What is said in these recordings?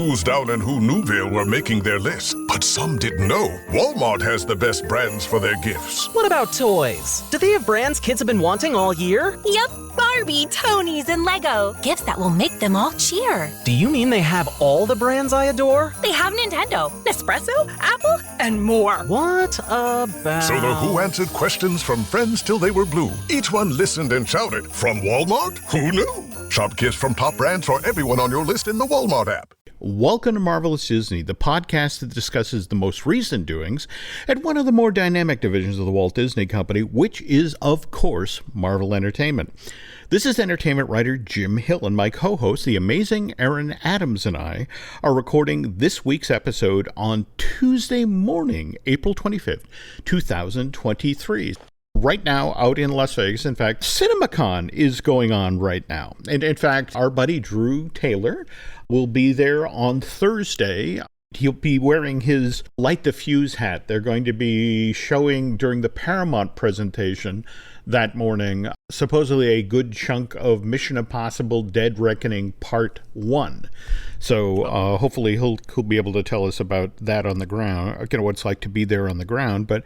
who's down in who Newville were making their list, but some didn't know Walmart has the best brands for their gifts. What about toys? Do they have brands kids have been wanting all year? Yep, Barbie, Tony's, and Lego. Gifts that will make them all cheer. Do you mean they have all the brands I adore? They have Nintendo, Nespresso, Apple, and more. What about... So the Who answered questions from friends till they were blue. Each one listened and shouted, from Walmart? Who knew? Shop gifts from top brands for everyone on your list in the Walmart app. Welcome to Marvelous Disney, the podcast that discusses the most recent doings at one of the more dynamic divisions of the Walt Disney Company, which is, of course, Marvel Entertainment. This is entertainment writer Jim Hill, and my co-host, the amazing Aaron Adams, and I are recording this week's episode on Tuesday morning, April 25th, 2023. Right now, out in Las Vegas, in fact, CinemaCon is going on right now. And in fact, our buddy Drew Taylor will be there on Thursday. He'll be wearing his Light the Fuse hat. They're going to be showing during the Paramount presentation that morning, supposedly a good chunk of Mission Impossible Dead Reckoning Part 1. So hopefully he'll be able to tell us about that on the ground, what it's like to be there on the ground. But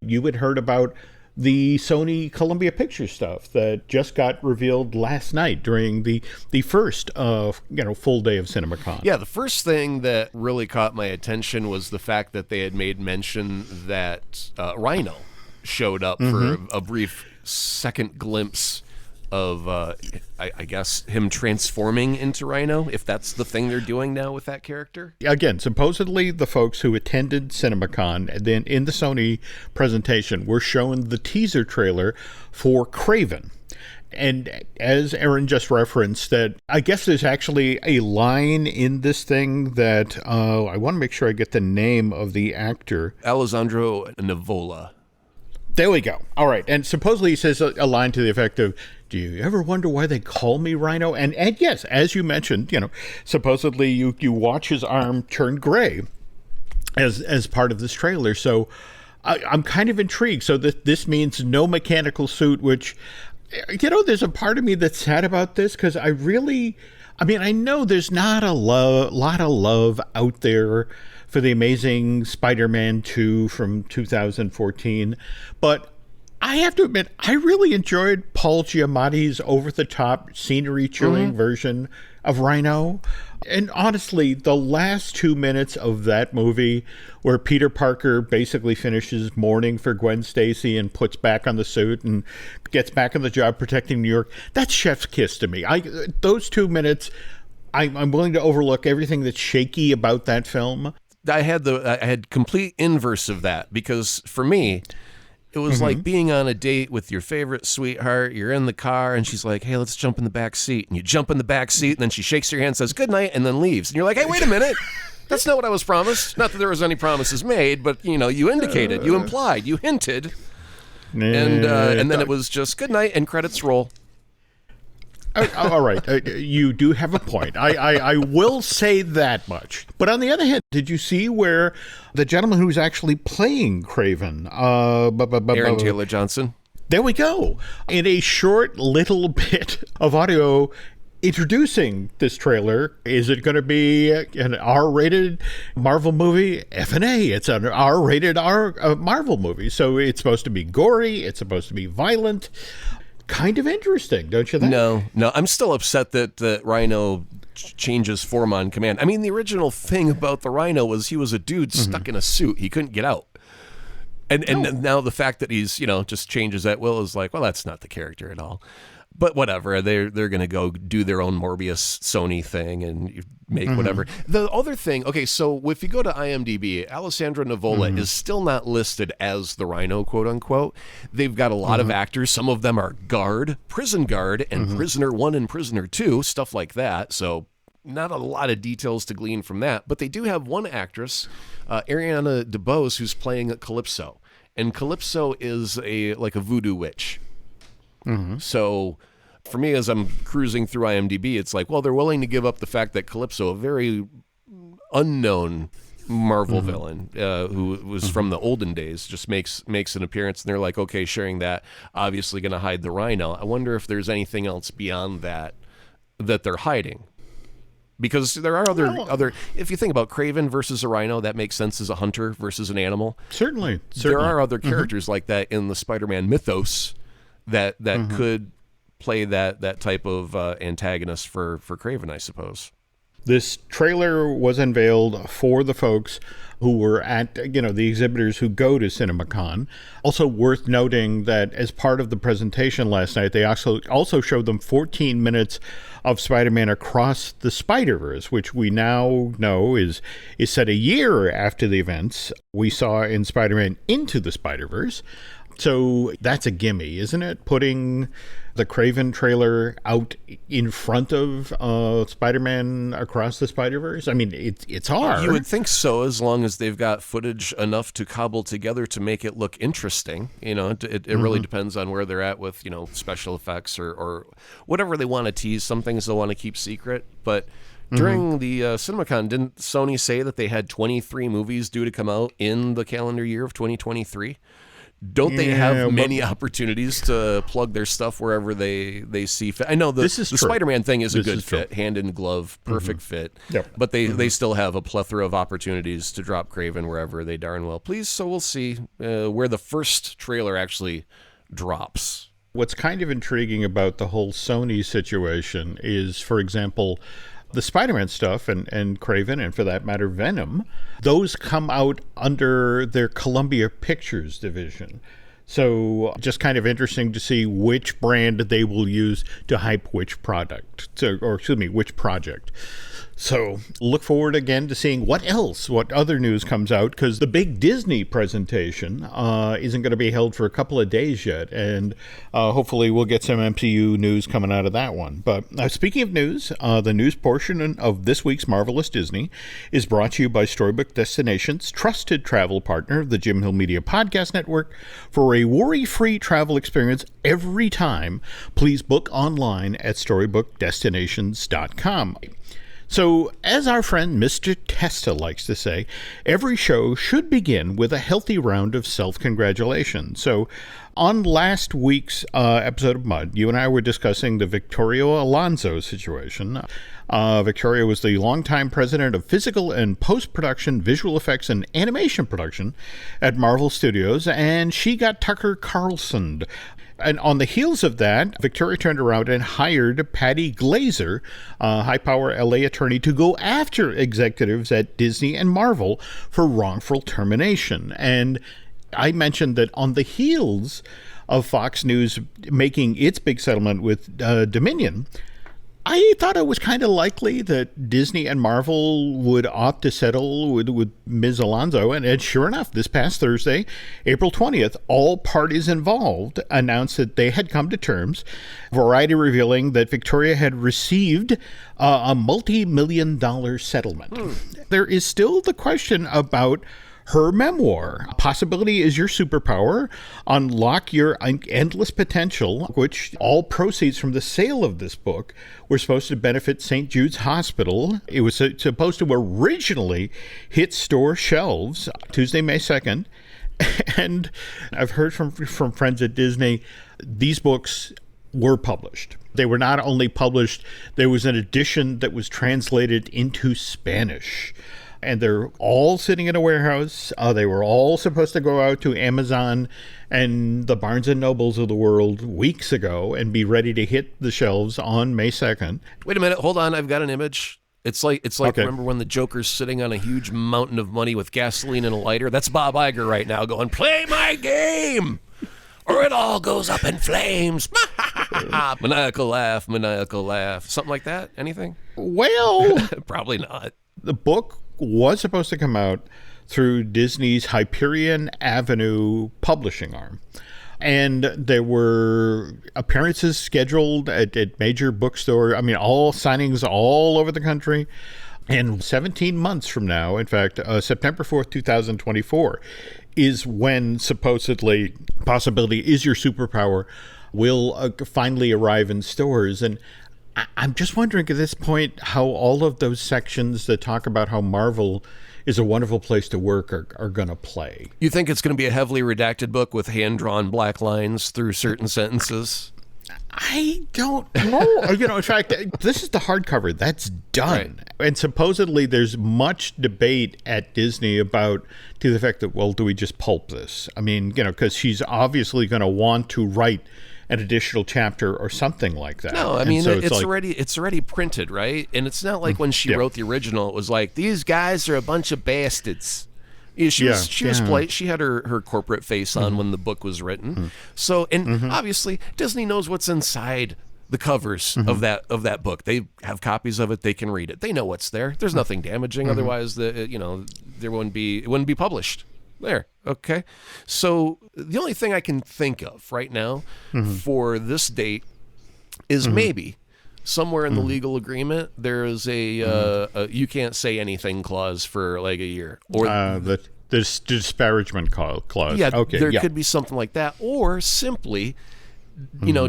you had heard about the Sony Columbia Pictures stuff that just got revealed last night during the first full day of CinemaCon. Yeah, the first thing that really caught my attention was the fact that they had made mention that Rhino showed up for a brief second glimpse of, I guess, him transforming into Rhino, if that's the thing they're doing now with that character. Again, supposedly the folks who attended CinemaCon, and then in the Sony presentation, were shown the teaser trailer for Kraven. And as Aaron just referenced, that I guess there's actually a line in this thing that I want to make sure I get the name of the actor. Alessandro Nivola. There we go. All right. And supposedly he says a line to the effect of, do you ever wonder why they call me Rhino? And yes, as you mentioned, supposedly you watch his arm turn gray as part of this trailer. So I'm kind of intrigued. So this means no mechanical suit, which, there's a part of me that's sad about this because I know there's not a lot of love out there for the Amazing Spider-Man 2 from 2014. But I have to admit, I really enjoyed Paul Giamatti's over-the-top, scenery-chilling version of Rhino. And honestly, the last 2 minutes of that movie where Peter Parker basically finishes mourning for Gwen Stacy and puts back on the suit and gets back on the job protecting New York, that's chef's kiss to me. Those 2 minutes, I'm willing to overlook everything that's shaky about that film. I had complete inverse of that, because for me, it was like being on a date with your favorite sweetheart. You're in the car and she's like, hey, let's jump in the back seat. And you jump in the back seat and then she shakes your hand, says good night, and then leaves. And you're like, hey, wait a minute. That's not what I was promised. Not that there was any promises made, but you indicated, you implied, you hinted. And then it was just good night and credits roll. All right. You do have a point. I will say that much. But on the other hand, did you see where the gentleman who's actually playing Kraven, Aaron Taylor Johnson? There we go. In a short little bit of audio introducing this trailer, is it going to be an R-rated Marvel movie? F&A. It's an R-rated Marvel movie. So it's supposed to be gory. It's supposed to be violent. Kind of interesting, don't you think? No, I'm still upset that Rhino changes form on command. I mean, the original thing about the Rhino was he was a dude stuck in a suit. He couldn't get out. And now the fact that he's, just changes at will is like, well, that's not the character at all. But whatever, they're going to go do their own Morbius Sony thing and make whatever. The other thing, okay, so if you go to IMDb, Alessandro Nivola is still not listed as the Rhino, quote unquote. They've got a lot of actors. Some of them are prison guard, and Prisoner 1 and Prisoner 2, stuff like that. So not a lot of details to glean from that. But they do have one actress, Ariana DeBose, who's playing Calypso. And Calypso is like a voodoo witch. So for me, as I'm cruising through IMDb, it's like, well, they're willing to give up the fact that Calypso, a very unknown Marvel villain who was from the olden days, just makes an appearance, and they're like, okay, sharing that, obviously going to hide the Rhino. I wonder if there's anything else beyond that they're hiding. Because there are other. If you think about Kraven versus a rhino, that makes sense as a hunter versus an animal. Certainly. There are other characters like that in the Spider-Man mythos that could play that type of antagonist for Kraven, I suppose. This trailer was unveiled for the folks who were at, the exhibitors who go to CinemaCon. Also worth noting that as part of the presentation last night, they also showed them 14 minutes of Spider-Man Across the Spider-Verse, which we now know is set a year after the events we saw in Spider-Man Into the Spider-Verse. So that's a gimme, isn't it? Putting the Kraven trailer out in front of Spider-Man Across the Spider-Verse? I mean, it's hard. You would think so, as long as they've got footage enough to cobble together to make it look interesting. It really depends on where they're at with, special effects or whatever they want to tease. Some things they want to keep secret. But during the CinemaCon, didn't Sony say that they had 23 movies due to come out in the calendar year of 2023? Don't they have many opportunities to plug their stuff wherever they see fit? I know the Spider-Man thing is a good fit, hand in glove, perfect fit. Yep. But they still have a plethora of opportunities to drop Kraven wherever they darn well please. So we'll see where the first trailer actually drops. What's kind of intriguing about the whole Sony situation is, for example, the Spider-Man stuff and Kraven, and for that matter, Venom, those come out under their Columbia Pictures division. So just kind of interesting to see which brand they will use to hype which product, which project. So look forward again to seeing what other news comes out, because the big Disney presentation isn't going to be held for a couple of days yet, and hopefully we'll get some MCU news coming out of that one. But speaking of news, the news portion of this week's Marvelous Disney is brought to you by Storybook Destinations, trusted travel partner, the Jim Hill Media Podcast Network. For a worry-free travel experience every time, please book online at StorybookDestinations.com. So, as our friend Mr. Testa likes to say, every show should begin with a healthy round of self-congratulations. So, on last week's episode of Mud, you and I were discussing the Victoria Alonso situation. Victoria was the longtime president of physical and post-production, visual effects, and animation production at Marvel Studios, and she got Tucker Carlsoned. And on the heels of that, Victoria turned around and hired Patty Glazer, a high-power LA attorney, to go after executives at Disney and Marvel for wrongful termination. And I mentioned that on the heels of Fox News making its big settlement with Dominion, I thought it was kind of likely that Disney and Marvel would opt to settle with Ms. Alonso. And sure enough, this past Thursday, April 20th, all parties involved announced that they had come to terms, Variety revealing that Victoria had received a multi-million-dollar settlement. There is still the question about her memoir, Possibility is Your Superpower, Unlock Your Endless Potential, which all proceeds from the sale of this book were supposed to benefit St. Jude's Hospital. It was supposed to originally hit store shelves Tuesday, May 2nd. And I've heard from friends at Disney, these books were published. They were not only published, there was an edition that was translated into Spanish. And they're all sitting in a warehouse. They were all supposed to go out to Amazon and the Barnes & Nobles of the world weeks ago and be ready to hit the shelves on May 2nd. Wait a minute. Hold on. I've got an image. It's like okay. Remember when the Joker's sitting on a huge mountain of money with gasoline and a lighter? That's Bob Iger right now going, play my game, or it all goes up in flames. Maniacal laugh, maniacal laugh. Something like that? Anything? Well, probably not. The book was supposed to come out through Disney's Hyperion Avenue publishing arm. And there were appearances scheduled at major bookstores. I mean, all signings all over the country. And 17 months from now, in fact, September 4th, 2024, is when supposedly Possibility is Your Superpower will finally arrive in stores. And I'm just wondering at this point how all of those sections that talk about how Marvel is a wonderful place to work are going to play. You think it's going to be a heavily redacted book with hand-drawn black lines through certain sentences? I don't know. In fact, this is the hardcover. That's done. Right. And supposedly there's much debate at Disney about to the fact that, well, do we just pulp this? I mean, because she's obviously going to want to write an additional chapter or something like that. No, I mean, so it's already printed, right? And it's not like when she wrote the original, it was like, these guys are a bunch of bastards. She was polite. She had her corporate face on when the book was written. So, and obviously Disney knows what's inside the covers of that book. They have copies of it. They can read it. They know what's there. There's nothing it wouldn't be published. There. Okay. So the only thing I can think of right now for this date is maybe somewhere in the legal agreement there is a you can't say anything clause for like a year, or the disparagement clause. Yeah, okay, there could be something like that, or simply,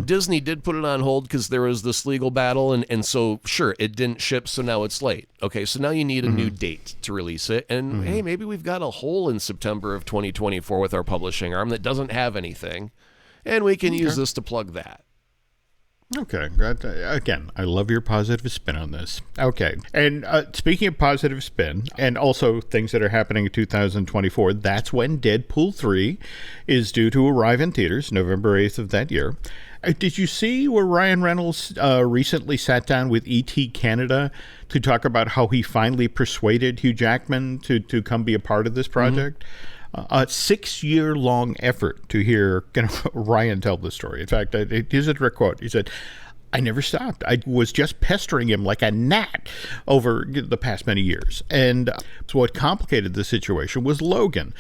Disney did put it on hold because there was this legal battle, and so sure, it didn't ship, so now it's late. Okay, so now you need a new date to release it, and hey, maybe we've got a hole in September of 2024 with our publishing arm that doesn't have anything, and we can use this to plug that. Okay. Again, I love your positive spin on this. Okay. And speaking of positive spin, and also things that are happening in 2024, that's when Deadpool 3 is due to arrive in theaters, November 8th of that year. Did you see where Ryan Reynolds recently sat down with E.T. Canada to talk about how he finally persuaded Hugh Jackman to come be a part of this project? A 6-year-long effort to hear Ryan tell the story. In fact, here's a direct quote. He said, "I never stopped. I was just pestering him like a gnat over the past many years." And so what complicated the situation was Logan,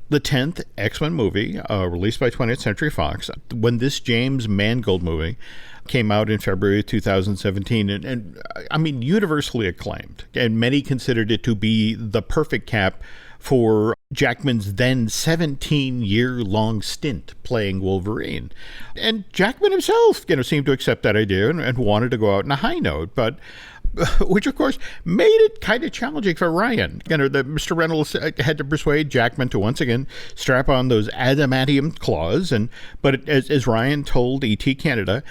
the 10th X-Men movie released by 20th Century Fox. When this James Mangold movie came out in February of 2017, and I mean, universally acclaimed, and many considered it to be the perfect cap for Jackman's then 17-year-long stint playing Wolverine. And Jackman himself, seemed to accept that idea and wanted to go out on a high note, but which of course made it kind of challenging for Ryan. Mr. Reynolds had to persuade Jackman to once again strap on those adamantium claws, but as Ryan told E.T. Canada,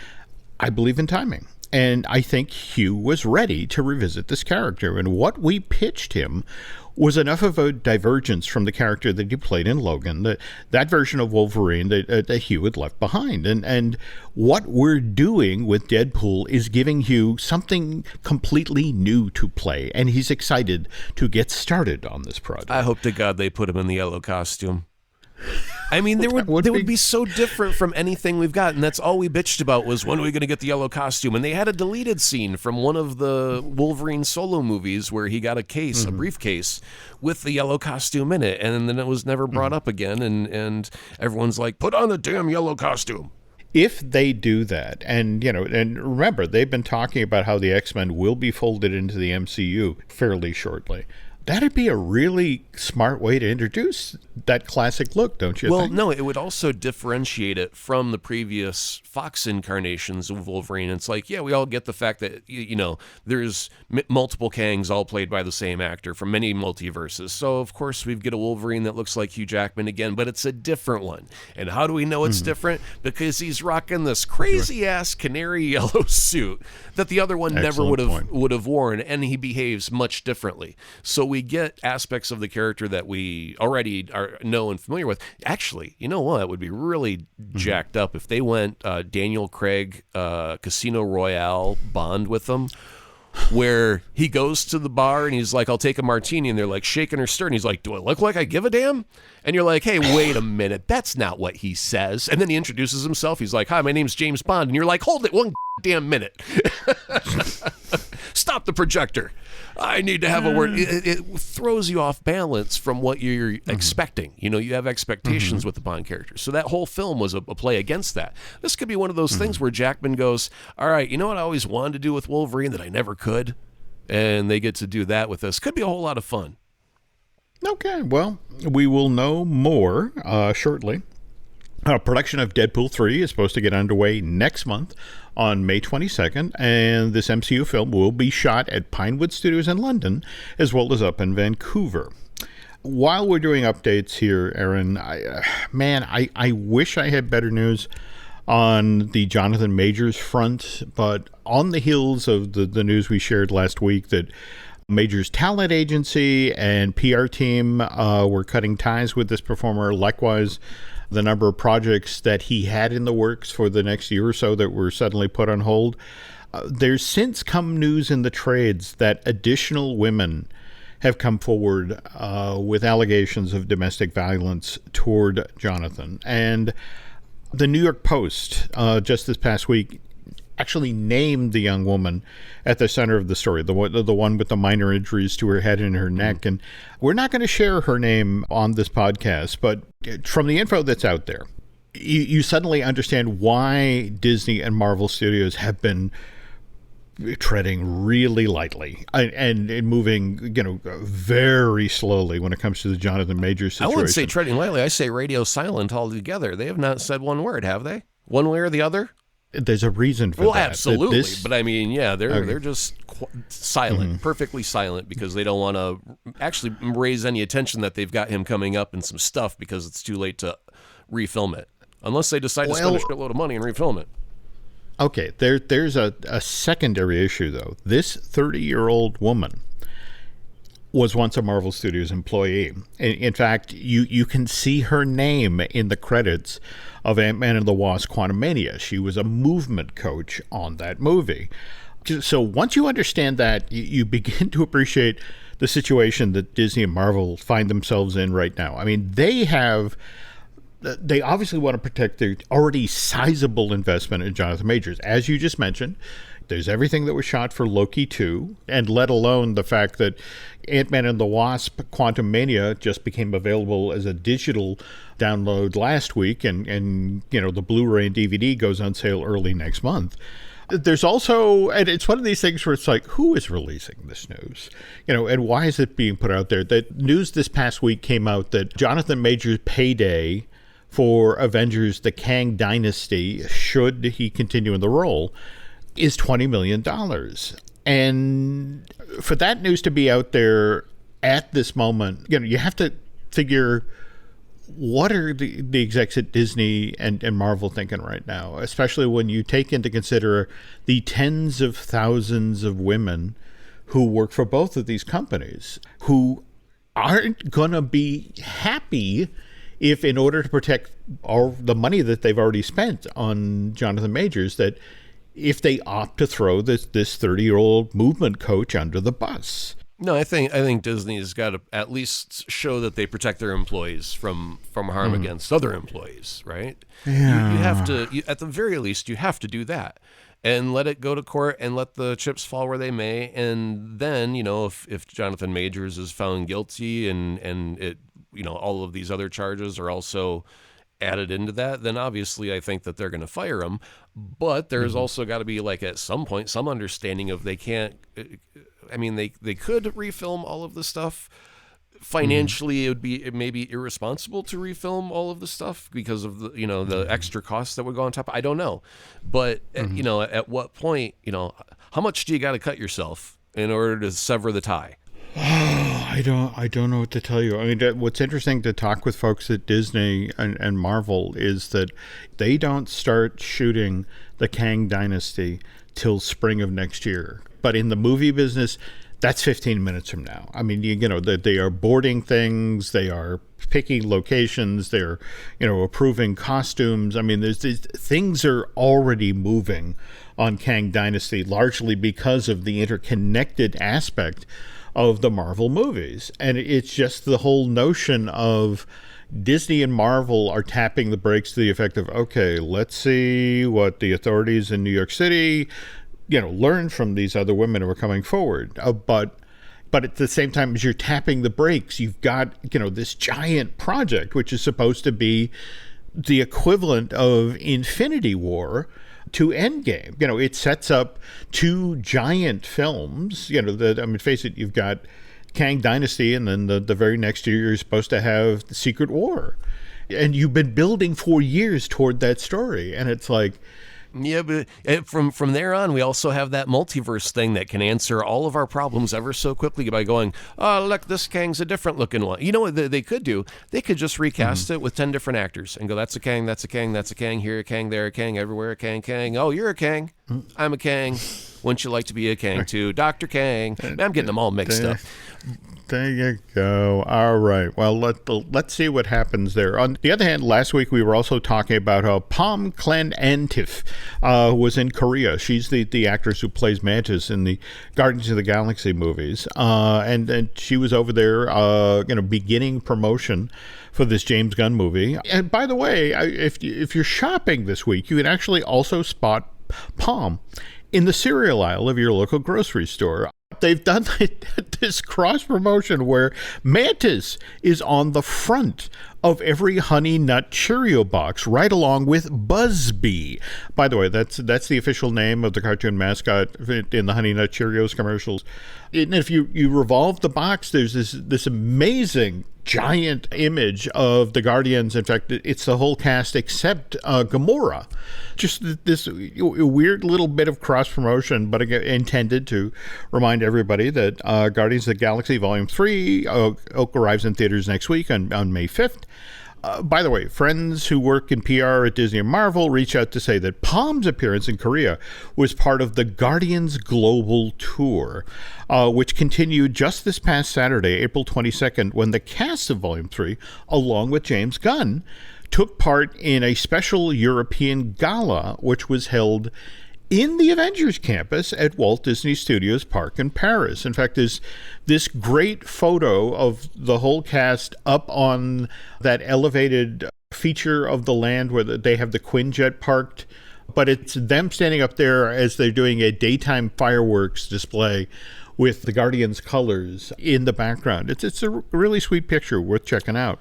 "I believe in timing. And I think Hugh was ready to revisit this character. And what we pitched him was enough of a divergence from the character that he played in Logan, that version of Wolverine that Hugh had left behind. And what we're doing with Deadpool is giving Hugh something completely new to play. And he's excited to get started on this project." I hope to God they put him in the yellow costume. I mean, they would be so different from anything we've got, and that's all we bitched about was when are we going to get the yellow costume? And they had a deleted scene from one of the Wolverine solo movies where he got a briefcase with the yellow costume in it, and then it was never brought up again, and everyone's like, put on the damn yellow costume. If they do that, and remember, they've been talking about how the X-Men will be folded into the MCU fairly shortly. That'd be a really smart way to introduce that classic look, don't you think? Well, no, it would also differentiate it from the previous Fox incarnations of Wolverine. It's like, yeah, we all get the fact that, there's multiple Kangs all played by the same actor from many multiverses. So, of course, we get a Wolverine that looks like Hugh Jackman again, but it's a different one. And how do we know it's different? Because he's rocking this crazy-ass canary yellow suit that the other one never would have worn, and he behaves much differently. So we get aspects of the character that we already know and familiar with. Actually, you know what? It would be really jacked up if they went Daniel Craig Casino Royale Bond with them, where he goes to the bar and he's like, "I'll take a martini," and they're like shaking her stir, and he's like, "Do I look like I give a damn?" And you're like, "Hey, wait a minute, that's not what he says." And then he introduces himself. He's like, "Hi, my name's James Bond," and you're like, "Hold it one damn minute." Stop the projector. I need to have a word. It throws you off balance from what you're expecting. You have expectations with the Bond character. So that whole film was a play against that. This could be one of those things where Jackman goes, all right, you know what I always wanted to do with Wolverine that I never could? And they get to do that with us. Could be a whole lot of fun. Okay, well, we will know more shortly. Production of Deadpool 3 is supposed to get underway next month on May 22nd, and this MCU film will be shot at Pinewood Studios in London, as well as up in Vancouver. While we're doing updates here, Aaron, I wish I had better news on the Jonathan Majors front, but on the heels of the news we shared last week that Majors' talent agency and PR team were cutting ties with this performer. Likewise, the number of projects that he had in the works for the next year or so that were suddenly put on hold. There's since come news in the trades that additional women have come forward with allegations of domestic violence toward Jonathan. And the New York Post, just this past week, actually named the young woman at the center of the story, the one with the minor injuries to her head and her neck. And we're not going to share her name on this podcast, but from the info that's out there, you suddenly understand why Disney and Marvel Studios have been treading really lightly and moving, very slowly when it comes to the Jonathan Majors situation. I wouldn't say treading lightly. I say radio silent altogether. They have not said one word, have they? One way or the other? There's a reason for that. Well, absolutely. But I mean, they're just silent, perfectly silent, because they don't want to actually raise any attention that they've got him coming up in some stuff because it's too late to refilm it. Unless they decide to spend a shitload of money and refilm it. Okay, there's a secondary issue, though. This 30-year-old woman was once a Marvel Studios employee. In fact, you can see her name in the credits of Ant-Man and the Wasp: Quantumania. She was a movement coach on that movie. So once you understand that, you begin to appreciate the situation that Disney and Marvel find themselves in right now. I mean, they obviously want to protect their already sizable investment in Jonathan Majors. As you just mentioned, there's everything that was shot for Loki 2, and let alone the fact that Ant-Man and the Wasp: Quantumania just became available as a digital download last week, and the Blu-ray and DVD goes on sale early next month. There's also, and it's one of these things where it's like, who is releasing this news? And why is it being put out there? That news this past week came out that Jonathan Majors' payday for Avengers: The Kang Dynasty, should he continue in the role, is $20 million. And for that news to be out there at this moment, you have to figure, what are the execs at Disney and Marvel thinking right now, especially when you take into consider the tens of thousands of women who work for both of these companies who aren't going to be happy if, in order to protect all the money that they've already spent on Jonathan Majors, that if they opt to throw this 30-year-old movement coach under the bus. No, I think Disney's got to at least show that they protect their employees from harm against other employees, right? Yeah. You have to, at the very least, you have to do that and let it go to court and let the chips fall where they may. And then, if Jonathan Majors is found guilty and it, all of these other charges are also added into that, then obviously I think that they're going to fire him. But there's also got to be, like, at some point, some understanding of they can't. I mean, they could refilm all of the stuff. Financially, it may be irresponsible to refilm all of the stuff because of the the extra costs that would go on top. I don't know, but at what point, how much do you got to cut yourself in order to sever the tie? I don't know what to tell you. I mean, what's interesting to talk with folks at Disney and Marvel is that they don't start shooting the Kang Dynasty till spring of next year. But in the movie business, that's 15 minutes from now. I mean, they are boarding things, they are picking locations, they're, approving costumes. I mean, things are already moving on Kang Dynasty, largely because of the interconnected aspect of the Marvel movies. And it's just the whole notion of Disney and Marvel are tapping the brakes to the effect of, okay, let's see what the authorities in New York City, learn from these other women who are coming forward. But at the same time as you're tapping the brakes, you've got, this giant project, which is supposed to be the equivalent of Infinity War to Endgame. It sets up two giant films. Face it, you've got Kang Dynasty, and then the very next year you're supposed to have the Secret War. And you've been building for years toward that story. And it's like, Yeah, but from there on, we also have that multiverse thing that can answer all of our problems ever so quickly by going, oh, look, this Kang's a different looking one. You know what they could do? They could just recast it with 10 different actors and go, that's a Kang, that's a Kang, that's a Kang, here a Kang, there a Kang, everywhere a Kang, Kang. Oh, you're a Kang. I'm a Kang. Wouldn't you like to be a Kang too? Dr. Kang. I'm getting them all mixed up. There you go. All right. Well, let's see what happens there. On the other hand, last week we were also talking about how Pom Clenantif was in Korea. She's the actress who plays Mantis in the Guardians of the Galaxy movies, and she was over there, beginning promotion for this James Gunn movie. And by the way, if you're shopping this week, you can actually also spot Pom in the cereal aisle of your local grocery store. They've done this cross promotion where Mantis is on the front of every Honey Nut Cheerio box, right along with Buzzbee. By the way, that's the official name of the cartoon mascot in the Honey Nut Cheerios commercials. And if you revolve the box, there's this amazing giant image of the Guardians. In fact, it's the whole cast except Gamora. Just this weird little bit of cross promotion, but intended to remind everybody that Guardians of the Galaxy Volume 3 arrives in theaters next week on May 5th. By the way, friends who work in PR at Disney and Marvel reached out to say that Pom's appearance in Korea was part of the Guardians Global Tour, which continued just this past Saturday, April 22nd, when the cast of Volume 3, along with James Gunn, took part in a special European gala, which was held in the Avengers campus at Walt Disney Studios Park in Paris. In fact, there's this great photo of the whole cast up on that elevated feature of the land where they have the Quinjet parked, but it's them standing up there as they're doing a daytime fireworks display with the Guardians colors in the background. It's a really sweet picture worth checking out.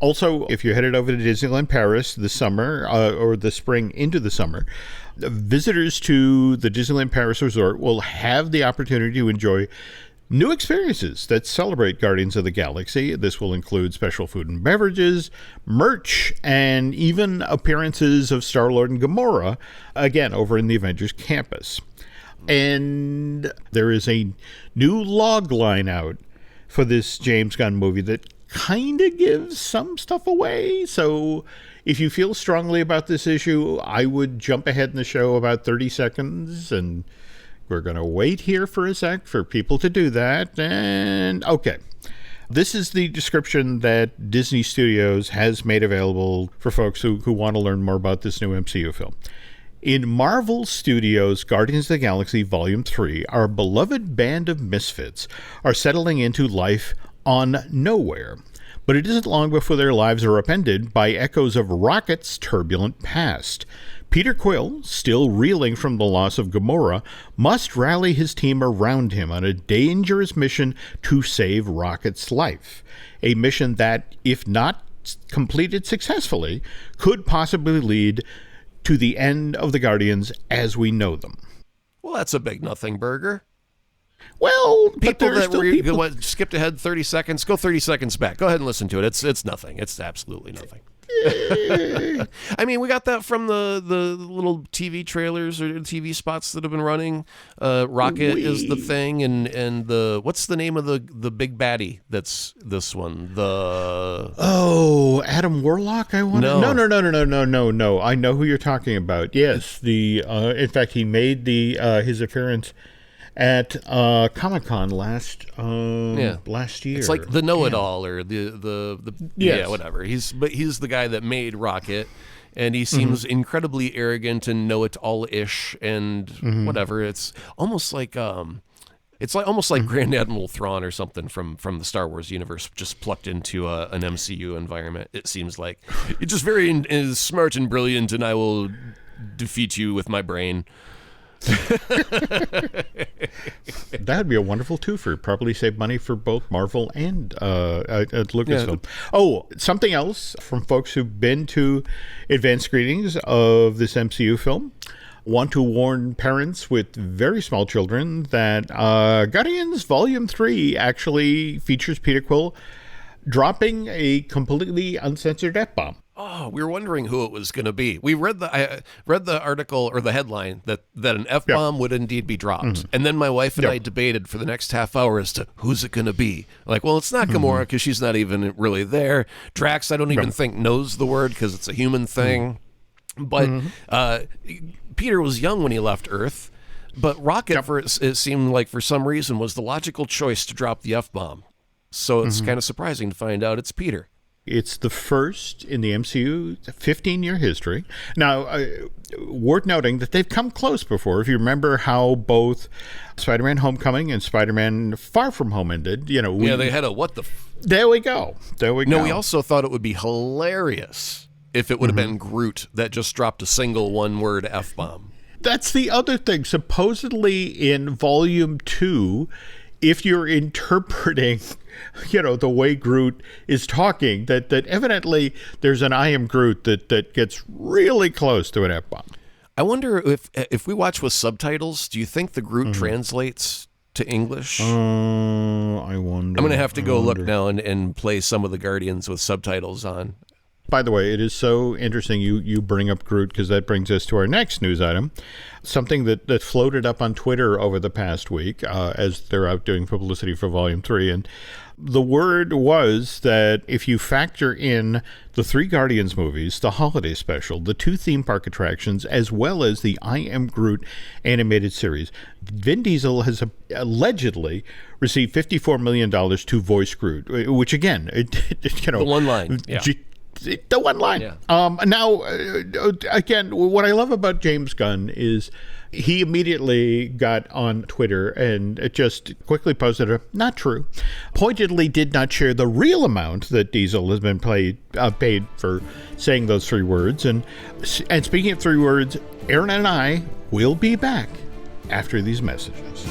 Also, if you're headed over to Disneyland Paris this summer, or the spring into the summer, visitors to the Disneyland Paris Resort will have the opportunity to enjoy new experiences that celebrate Guardians of the Galaxy. This will include special food and beverages, merch, and even appearances of Star-Lord and Gamora, again, over in the Avengers campus. And there is a new log line out for this James Gunn movie that kind of gives some stuff away. So if you feel strongly about this issue, I would jump ahead in the show about 30 seconds, and we're going to wait here for a sec for people to do that. And okay, this is the description that Disney Studios has made available for folks who want to learn more about this new MCU film. In Marvel Studios' Guardians of the Galaxy Volume 3, our beloved band of misfits are settling into life on Nowhere. But it isn't long before their lives are upended by echoes of Rocket's turbulent past. Peter Quill, still reeling from the loss of Gamora, must rally his team around him on a dangerous mission to save Rocket's life. A mission that, if not completed successfully, could possibly lead to the end of the Guardians as we know them. Well, that's a big nothing burger. Well, people skipped ahead 30 seconds, go 30 seconds back. Go ahead and listen to it. It's nothing. It's absolutely nothing. I mean, we got that from the little TV trailers or TV spots that have been running. Rocket is the thing, and the what's the name of the big baddie that's this one? Adam Warlock. No. I know who you're talking about. Yes, in fact, he made his appearance at Comic-Con last year. It's like the know-it-all or the yes. Whatever. He's the guy that made Rocket, and he seems incredibly arrogant and know-it-all-ish and whatever. It's almost like Grand Admiral Thrawn or something from the Star Wars universe, just plucked into an MCU environment. It seems like it's just very smart and brilliant, and I will defeat you with my brain. That'd be a wonderful twofer. Probably save money for both Marvel and Lucasfilm. Something else from folks who've been to advanced screenings of this MCU film. Want to warn parents with very small children that Guardians Volume 3 actually features Peter Quill dropping a completely uncensored F-bomb. Oh, we were wondering who it was going to be. I read the article or the headline that an F-bomb would indeed be dropped. And then my wife and I debated for the next half hour as to who's it going to be. Like, well, it's not Gamora because she's not even really there. Drax, I don't even think knows the word because it's a human thing. But Peter was young when he left Earth. But Rocket, it seemed like for some reason, was the logical choice to drop the F-bomb. So it's kind of surprising to find out it's Peter. It's the first in the MCU 15-year history. Now, worth noting that they've come close before. If you remember how both Spider-Man Homecoming and Spider-Man Far From Home ended, they had a what the... There we go. No, we also thought it would be hilarious if it would have been Groot that just dropped a single one-word F-bomb. That's the other thing. Supposedly in Volume 2, if you're interpreting, the way Groot is talking, that evidently there's an I am Groot that gets really close to an F-bomb. I wonder if we watch with subtitles, do you think the Groot translates to English? I wonder. I'm going to have to go look now and play some of the Guardians with subtitles on. By the way, it is so interesting you bring up Groot because that brings us to our next news item, something that floated up on Twitter over the past week as they're out doing publicity for Volume 3. And the word was that if you factor in the 3 Guardians movies, the holiday special, the 2 theme park attractions, as well as the I Am Groot animated series, Vin Diesel has allegedly received $54 million to voice Groot, which again, the one line, the one line. Yeah. Now, again, what I love about James Gunn is he immediately got on Twitter and just quickly posted not true, pointedly did not share the real amount that Diesel has been paid for saying those 3 words. And speaking of 3 words, Aaron and I will be back after these messages.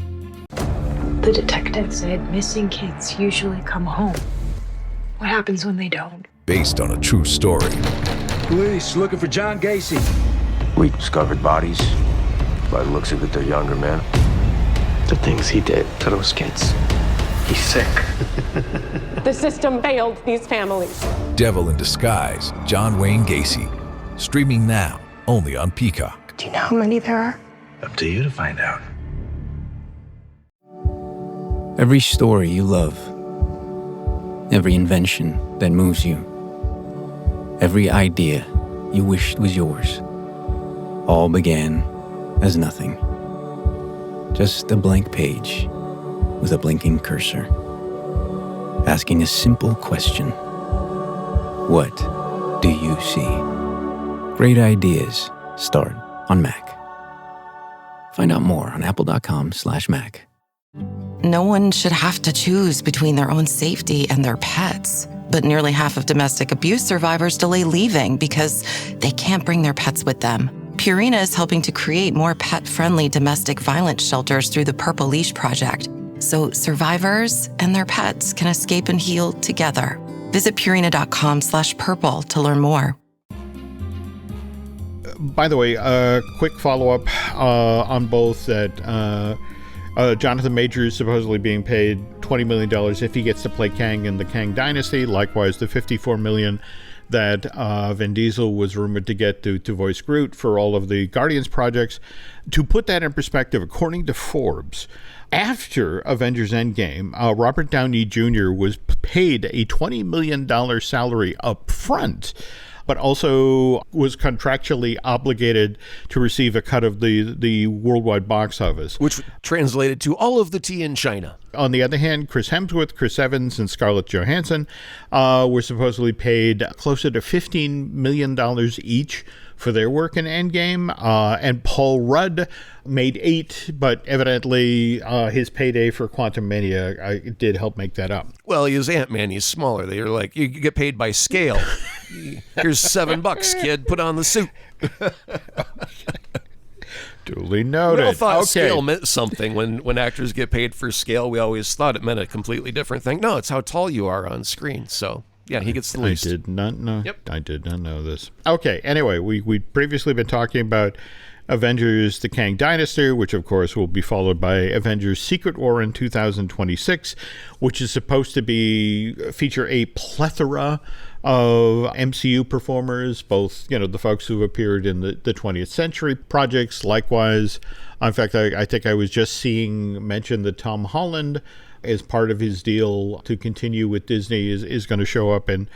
The detective said missing kids usually come home. What happens when they don't? Based on a true story. Police looking for John Gacy. We discovered bodies. By the looks of it, they're younger men. The things he did to those kids. He's sick. The system failed these families. Devil in Disguise, John Wayne Gacy. Streaming now, only on Peacock. Do you know how many there are? Up to you to find out. Every story you love, every invention that moves you, every idea you wished was yours, all began as nothing. Just a blank page with a blinking cursor, asking a simple question. What do you see? Great ideas start on Mac. Find out more on apple.com/Mac. No one should have to choose between their own safety and their pets. But nearly half of domestic abuse survivors delay leaving because they can't bring their pets with them. Purina is helping to create more pet-friendly domestic violence shelters through the Purple Leash Project, so survivors and their pets can escape and heal together. Visit Purina.com/purple to learn more. By the way, a quick follow-up on both that Jonathan Majors supposedly being paid $20 million if he gets to play Kang in the Kang Dynasty. Likewise, the $54 million that Vin Diesel was rumored to get to voice Groot for all of the Guardians projects. To put that in perspective, according to Forbes, after Avengers Endgame, Robert Downey Jr. was paid a $20 million salary up front, but also was contractually obligated to receive a cut of the worldwide box office. Which translated to all of the tea in China. On the other hand, Chris Hemsworth, Chris Evans, and Scarlett Johansson were supposedly paid closer to $15 million each for their work in Endgame. And Paul Rudd made $8, but evidently his payday for Quantum Mania did help make that up. Well, he was Ant-Man. He's smaller. They're like, you get paid by scale. Here's $7, kid. Put on the suit. Duly noted. We all thought scale meant something. When actors get paid for scale, we always thought it meant a completely different thing. No, it's how tall you are on screen. So, yeah, he gets the least. I did not know. Yep. I did not know this. Okay, anyway, we'd previously been talking about Avengers The Kang Dynasty, which of course will be followed by Avengers Secret War in 2026, which is supposed to feature a plethora of MCU performers, both, the folks who've appeared in the 20th Century projects. Likewise, in fact, I think I was just seeing mention that Tom Holland, as part of his deal to continue with Disney, is going to show up in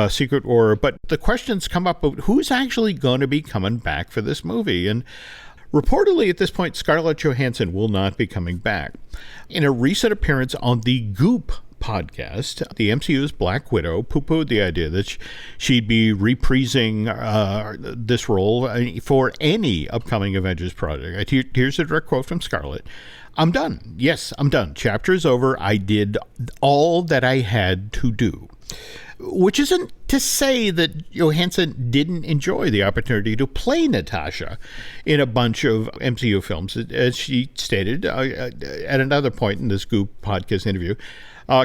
Secret War. But the questions come up of who's actually going to be coming back for this movie. And reportedly at this point, Scarlett Johansson will not be coming back. In a recent appearance on the Goop podcast, the MCU's Black Widow poo-pooed the idea that she'd be reprising this role for any upcoming Avengers project. Here's a direct quote from Scarlett. "I'm done. Yes, I'm done. Chapter is over. I did all that I had to do." Which isn't to say that Johansson didn't enjoy the opportunity to play Natasha in a bunch of MCU films. As she stated at another point in this Goop podcast interview,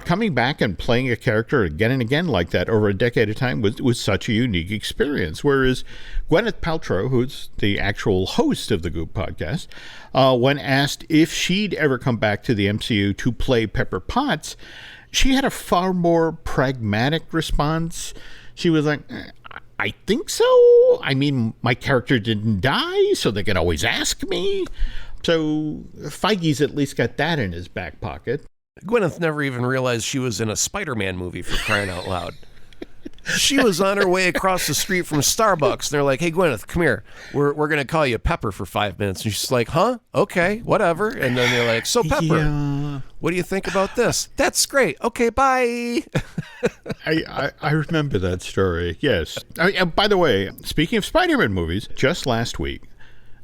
coming back and playing a character again and again like that over a decade of time was such a unique experience. Whereas Gwyneth Paltrow, who's the actual host of the Goop podcast, when asked if she'd ever come back to the MCU to play Pepper Potts, she had a far more pragmatic response. She was like, "I think so. I mean, my character didn't die, so they can always ask me." So Feige's at least got that in his back pocket. Gwyneth never even realized she was in a Spider-Man movie, for crying out loud. She was on her way across the street from Starbucks. And they're like, "Hey, Gwyneth, come here. We're going to call you Pepper for 5 minutes." And she's like, "Huh? Okay, whatever." And then they're like, "So, Pepper, what do you think about this?" "That's great. Okay, bye." I remember that story, yes. By the way, speaking of Spider-Man movies, just last week,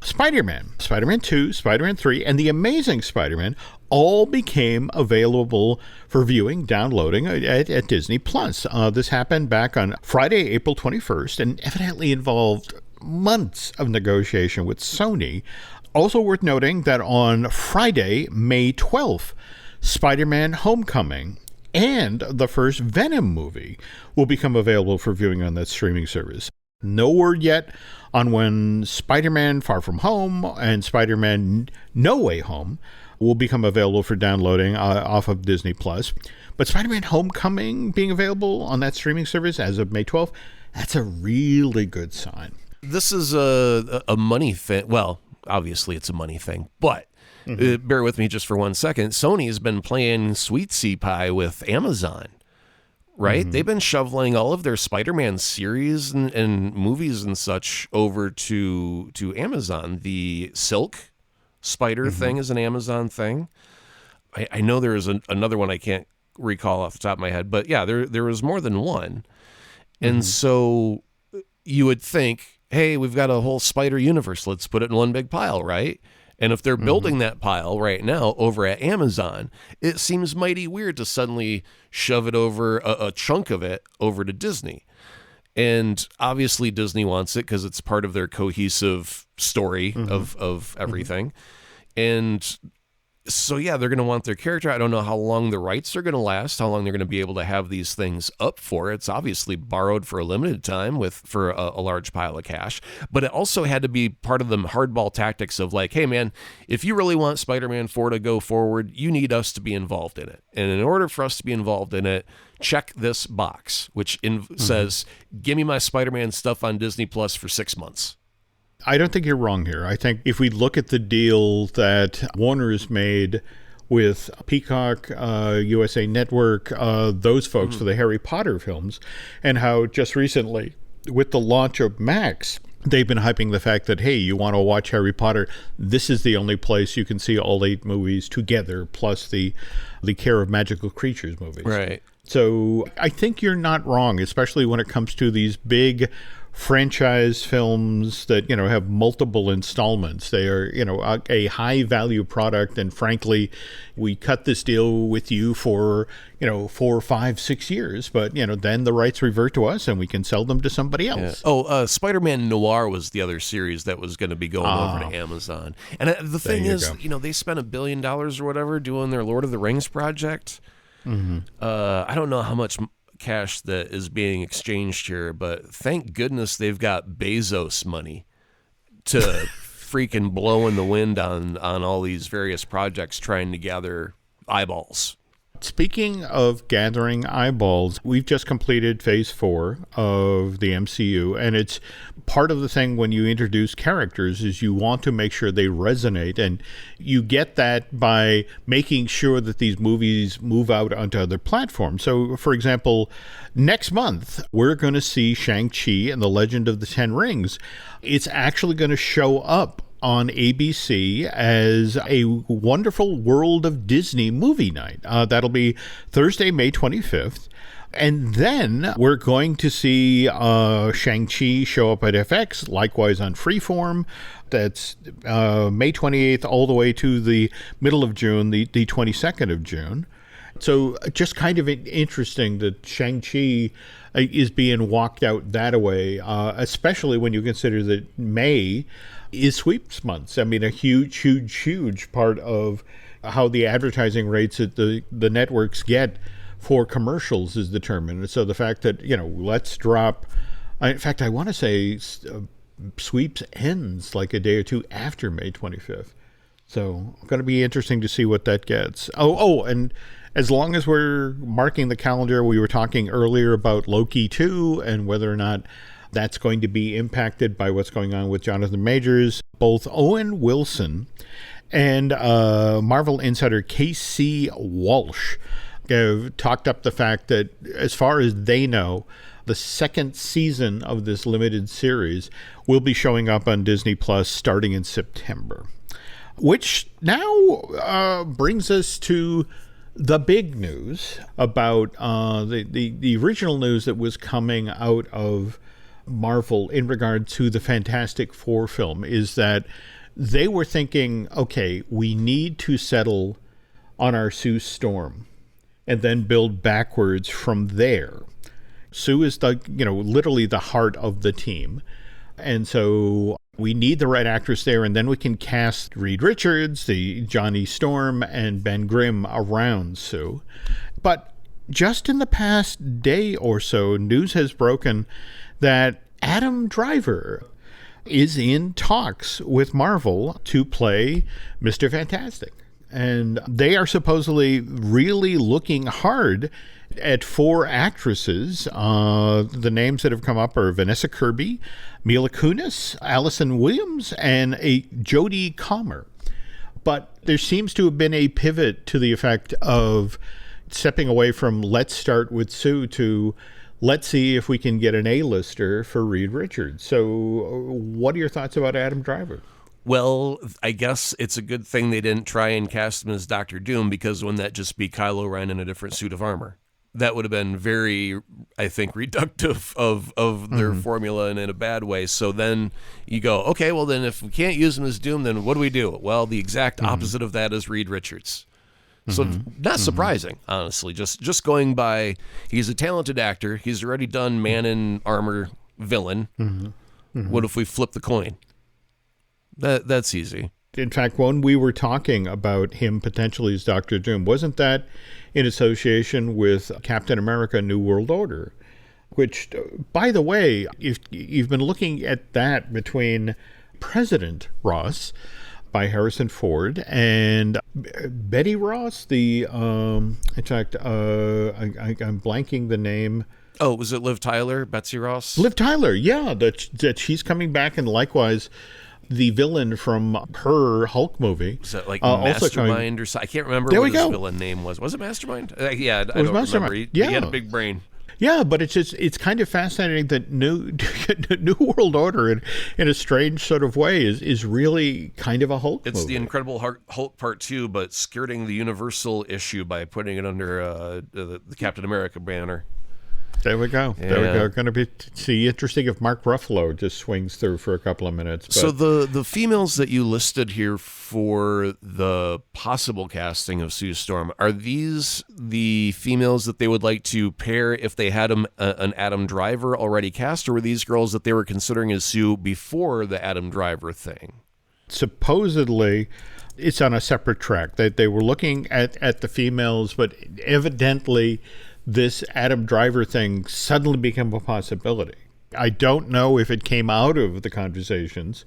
Spider-Man 2, Spider-Man 3, and The Amazing Spider-Man all became available for viewing, downloading at Disney+. This happened back on Friday, April 21st, and evidently involved months of negotiation with Sony. Also worth noting that on Friday, May 12th, Spider-Man Homecoming and the first Venom movie will become available for viewing on that streaming service. No word yet on when Spider-Man Far From Home and Spider-Man No Way Home will become available for downloading off of Disney+. But Spider-Man Homecoming being available on that streaming service as of May 12th, that's a really good sign. This is a money thing. Well, obviously it's a money thing, but bear with me just for 1 second. Sony has been playing sweet sea pie with Amazon. Right? They've been shoveling all of their Spider-Man series and movies and such over to Amazon. The Silk Spider thing is an Amazon thing. I know there is another one I can't recall off the top of my head, but yeah, there was more than one. And so you would think, hey, we've got a whole Spider universe. Let's put it in one big pile, right? And if they're building that pile right now over at Amazon, it seems mighty weird to suddenly shove it over a chunk of it over to Disney. And obviously Disney wants it because it's part of their cohesive story of everything. And so, yeah, they're going to want their character. I don't know how long the rights are going to last, how long they're going to be able to have these things up for. It's obviously borrowed for a limited time for a large pile of cash. But it also had to be part of the hardball tactics of like, hey, man, if you really want Spider-Man 4 to go forward, you need us to be involved in it. And in order for us to be involved in it, check this box, which says, give me my Spider-Man stuff on Disney Plus for 6 months. I don't think you're wrong here. I think if we look at the deal that Warner's made with Peacock, USA Network, those folks for the Harry Potter films, and how just recently with the launch of Max, they've been hyping the fact that, hey, you want to watch Harry Potter, this is the only place you can see all 8 movies together, plus the Care of Magical Creatures movies. Right. So I think you're not wrong, especially when it comes to these big franchise films that, have multiple installments. They are, a high value product. And frankly, we cut this deal with you for, 4, 5, 6 years. But, then the rights revert to us and we can sell them to somebody else. Yeah. Spider-Man Noir was the other series that was going to be going over to Amazon. And the thing is, they spent $1 billion or whatever doing their Lord of the Rings project. I don't know how much cash that is being exchanged here, but thank goodness they've got Bezos money to freaking blowing the wind on all these various projects trying to gather eyeballs. Speaking of gathering eyeballs, we've just completed phase 4 of the MCU, and it's part of the thing when you introduce characters is you want to make sure they resonate, and you get that by making sure that these movies move out onto other platforms. So, for example, next month, we're going to see Shang-Chi and the Legend of the Ten Rings. It's actually going to show up on ABC as a wonderful World of Disney movie night. That'll be Thursday, May 25th. And then we're going to see Shang-Chi show up at FX, likewise on Freeform. That's May 28th all the way to the middle of June, the 22nd of June. So just kind of interesting that Shang-Chi is being walked out that way, especially when you consider that May is sweeps months. I mean, a huge part of how the advertising rates that the networks get for commercials is determined. And so the fact that, let's drop, in fact, I want to say sweeps ends like a day or two after May 25th. So going to be interesting to see what that gets. And as long as we're marking the calendar, we were talking earlier about Loki 2 and whether or not that's going to be impacted by what's going on with Jonathan Majors. Both Owen Wilson and Marvel insider K.C. Walsh have talked up the fact that, as far as they know, the second season of this limited series will be showing up on Disney Plus starting in September. Which now brings us to the big news about the original news that was coming out of Marvel in regard to the Fantastic Four film is that they were thinking, okay, we need to settle on our Sue Storm and then build backwards from there. Sue is literally the heart of the team. And so we need the right actress there, and then we can cast Reed Richards, the Johnny Storm, and Ben Grimm around Sue. But just in the past day or so, news has broken that Adam Driver is in talks with Marvel to play Mr. Fantastic. And they are supposedly really looking hard at 4 actresses. The names that have come up are Vanessa Kirby, Mila Kunis, Allison Williams, and a Jodie Comer. But there seems to have been a pivot to the effect of stepping away from let's start with Sue to let's see if we can get an A-lister for Reed Richards. So what are your thoughts about Adam Driver? Well, I guess it's a good thing they didn't try and cast him as Dr. Doom, because wouldn't that just be Kylo Ren in a different suit of armor? That would have been very, I think, reductive of their formula and in a bad way. So then you go, okay, well then if we can't use him as Doom, then what do we do? Well, the exact opposite of that is Reed Richards. So not surprising, honestly. Just going by, he's a talented actor. He's already done man in armor villain. What if we flip the coin? That's easy. In fact, when we were talking about him potentially as Dr. Doom, wasn't that in association with Captain America: New World Order? Which, by the way, if you've been looking at that between President Ross by Harrison Ford and Betty Ross, I'm blanking the name. Oh, was it Liv Tyler, Betsy Ross? Liv Tyler, yeah, that she's coming back, and likewise the villain from her Hulk movie. Was that like Mastermind or something? I can't remember what his villain name was. Was it Mastermind? Yeah, I don't remember. He had a big brain. Yeah, but it's kind of fascinating that New World Order in a strange sort of way is really kind of a Hulk movie. It's the Incredible Hulk Part 2, but skirting the Universal issue by putting it under the Captain America banner. There we go. Yeah. There we go. Going to be interesting if Mark Ruffalo just swings through for a couple of minutes. But. So the females that you listed here for the possible casting of Sue Storm, are these the females that they would like to pair if they had an Adam Driver already cast, or were these girls that they were considering as Sue before the Adam Driver thing? Supposedly, it's on a separate track. That they were looking at the females, but evidently this Adam Driver thing suddenly became a possibility. I don't know if it came out of the conversations,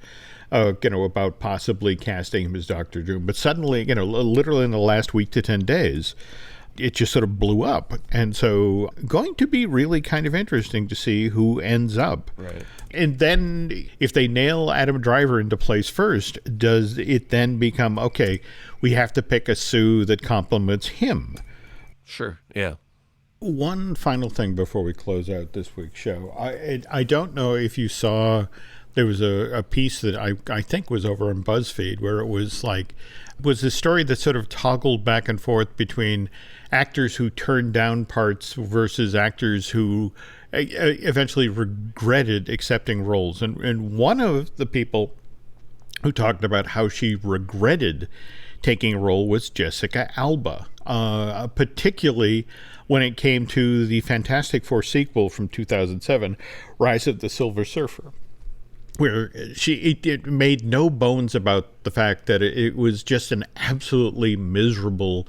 about possibly casting him as Dr. Doom, but suddenly, literally in the last week to 10 days, it just sort of blew up. And so going to be really kind of interesting to see who ends up. Right. And then if they nail Adam Driver into place first, does it then become, okay, we have to pick a Sue that complements him? Sure, yeah. One final thing before we close out this week's show. I don't know if you saw, there was a piece that I think was over on BuzzFeed where it was a story that sort of toggled back and forth between actors who turned down parts versus actors who eventually regretted accepting roles. And one of the people who talked about how she regretted taking a role was Jessica Alba, particularly when it came to the Fantastic Four sequel from 2007, Rise of the Silver Surfer, where it made no bones about the fact that it was just an absolutely miserable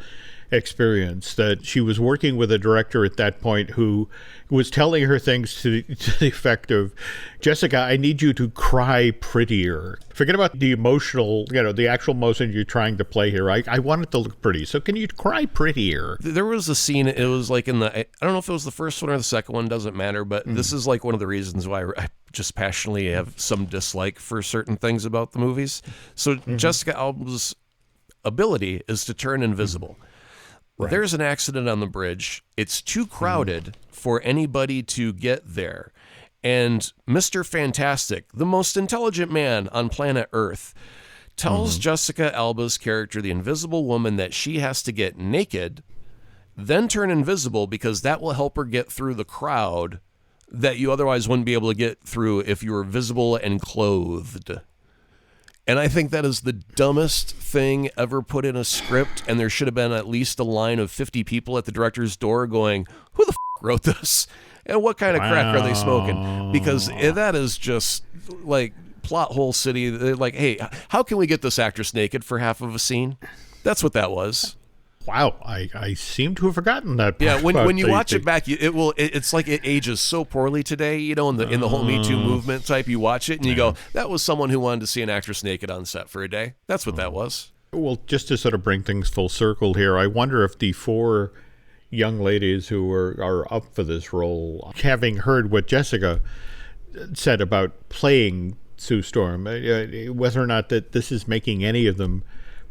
experience, that she was working with a director at that point who was telling her things to the effect of, Jessica, I need you to cry prettier. Forget about the emotional, the actual emotion you're trying to play here. I want it to look pretty. So can you cry prettier? There was a scene, it was like I don't know if it was the first one or the second one, doesn't matter, but this is like one of the reasons why I just passionately have some dislike for certain things about the movies. So Jessica Alba's ability is to turn invisible. Right. There's an accident on the bridge. It's too crowded for anybody to get there. And Mr. Fantastic, the most intelligent man on planet Earth, tells Jessica Alba's character, the Invisible Woman, that she has to get naked, then turn invisible because that will help her get through the crowd that you otherwise wouldn't be able to get through if you were visible and clothed. And I think that is the dumbest thing ever put in a script, and there should have been at least a line of 50 people at the director's door going, who the wrote this? And what kind of crack are they smoking? Because that is just like plot hole city. They're like, hey, how can we get this actress naked for half of a scene? That's what that was. Wow, I seem to have forgotten that part. Yeah, when you watch it back, it's like it ages so poorly today. In the whole Me Too movement type, you watch it and you go, that was someone who wanted to see an actress naked on set for a day. That's what that was. Well, just to sort of bring things full circle here, I wonder if the 4 young ladies who are up for this role, having heard what Jessica said about playing Sue Storm, whether or not that this is making any of them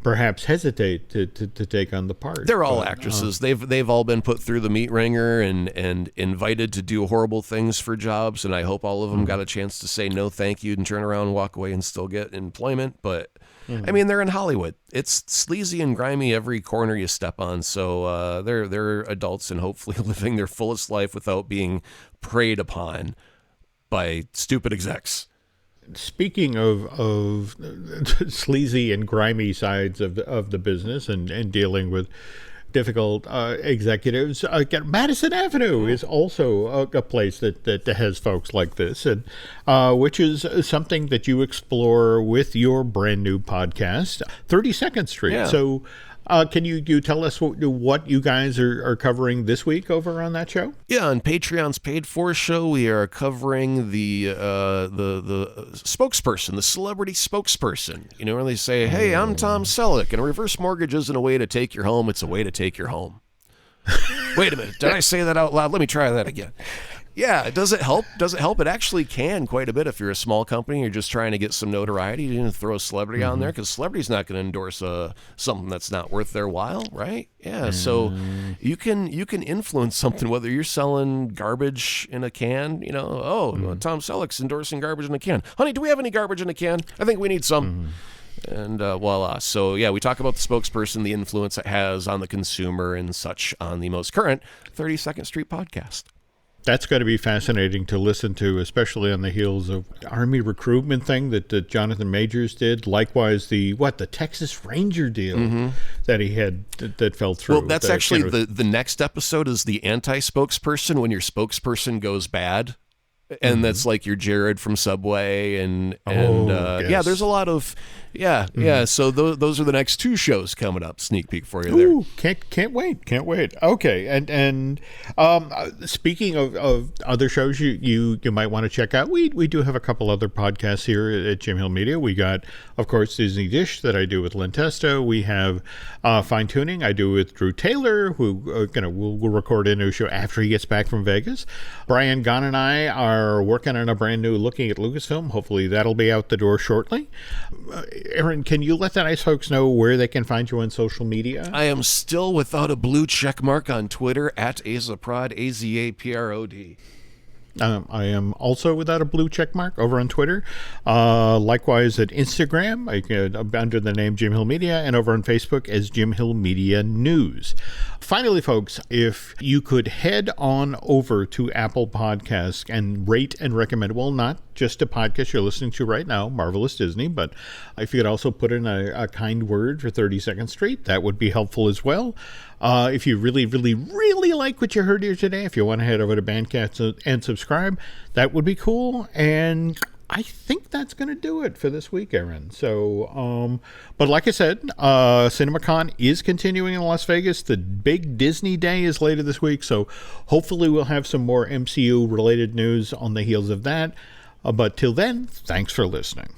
perhaps hesitate to take on the part. They're all actresses. They've all been put through the meat wringer and invited to do horrible things for jobs, and I hope all of them got a chance to say no thank you and turn around and walk away and still get employment. But I mean, they're in Hollywood. It's sleazy and grimy every corner you step on. So they're adults and hopefully living their fullest life without being preyed upon by stupid execs. Speaking of sleazy and grimy sides of the business and dealing with difficult executives, Madison Avenue is also a place that has folks like this, and which is something that you explore with your brand new podcast, 32nd Street. Yeah. So can you tell us what you guys are covering this week over on that show? Yeah, on Patreon's Paid For show, we are covering the spokesperson, the celebrity spokesperson. Where they say, hey, I'm Tom Selleck, and a reverse mortgage isn't a way to take your home, it's a way to take your home. Wait a minute, did I say that out loud? Let me try that again. Yeah, does it help? It actually can quite a bit if you're a small company. You're just trying to get some notoriety. You didn't throw a celebrity on there because celebrity's not going to endorse something that's not worth their while, right? Yeah, so you can influence something, whether you're selling garbage in a can. Tom Selleck's endorsing garbage in a can. Honey, do we have any garbage in a can? I think we need some. And voila. So, yeah, we talk about the spokesperson, the influence it has on the consumer and such on the most current 32nd Street podcast. That's going to be fascinating to listen to, especially on the heels of the Army recruitment thing that Jonathan Majors did. Likewise, the Texas Ranger deal that he had that fell through. Well, that's actually the next episode is the anti-spokesperson, when your spokesperson goes bad. And that's like your Jared from Subway. And yes. Yeah, there's a lot of Yeah, yeah. So those are the next 2 shows coming up. Sneak peek for you there. Ooh, can't wait. Okay, and speaking of other shows you might want to check out, we do have a couple other podcasts here at Jim Hill Media. We got, of course, Disney Dish that I do with Lynn Testo. We have Fine Tuning I do with Drew Taylor, who we'll record a new show after he gets back from Vegas. Brian Gunn and I are working on a brand new Looking at Lucasfilm. Hopefully that'll be out the door shortly. Aaron, can you let the nice folks know where they can find you on social media? I am still without a blue check mark on Twitter at Azaprod, AZAPROD. I am also without a blue check mark over on Twitter. Likewise at Instagram, under the name Jim Hill Media, and over on Facebook as Jim Hill Media News. Finally, folks, if you could head on over to Apple Podcasts and rate and recommend, well, not just a podcast you're listening to right now, Marvelous Disney, but if you could also put in a kind word for 32nd Street, that would be helpful as well. If you really, really, really like what you heard here today, if you want to head over to Bandcamp and subscribe, that would be cool. And I think that's going to do it for this week, Aaron. So, but like I said, CinemaCon is continuing in Las Vegas. The big Disney day is later this week, so hopefully we'll have some more MCU-related news on the heels of that. But till then, thanks for listening.